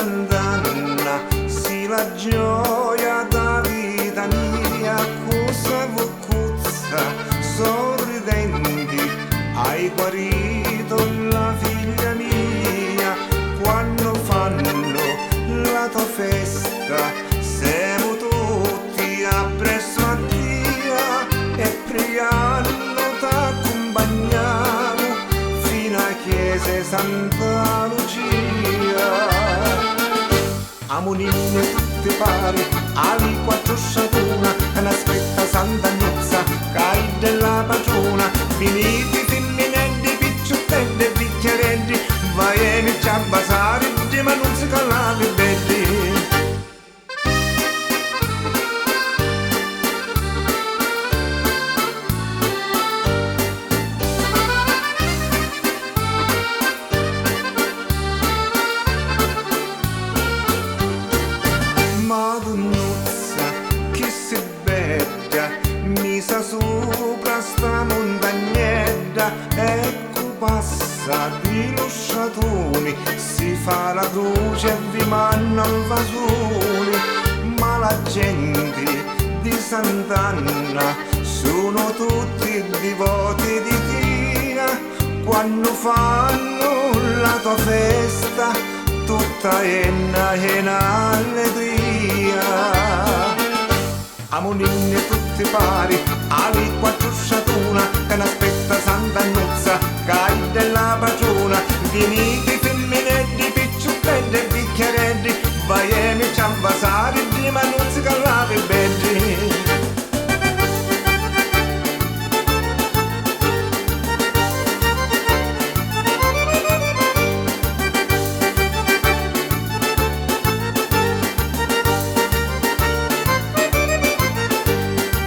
Sant'Anna, sì la gioia da vita mia, cosa vuccuzza, sorridenti, hai guarito la figlia mia, quando fanno la tua festa, siamo tutti appresso a Dio e pregando t'accompagniamo fino a chiesa Santa Lucia. Amoninne tutte pari, ali quattro sciatuna, che n'aspetta Santa Gnuzza, cai della patrona, finiti femminelli, picciottelli e bicchierelli, vai e mi c'ha basare, ma non si calavi belli. Madugnuzza, che si bella, misa sopra sta montagnetta, ecco passa di lo sciatoni, si fa la croce e vi manna il vasone, ma la gente di Sant'Anna sono tutti devoti di Dio, quando fanno la tua festa tutta è una allegria. Amoninne tutti pari, ali quattro sciatuna, che n'aspetta Santa Gnuzza, cai della patrona, venite femminelli, picciottelli e bicchierelli, vai e mi c'ha basare, ma non si calavi belli.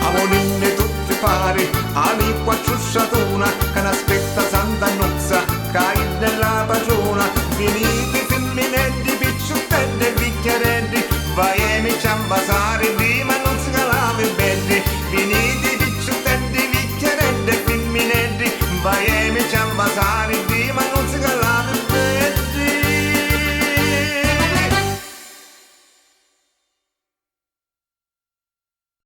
Amoninne tutte pari, ali quattro sciatuna, che n'aspetta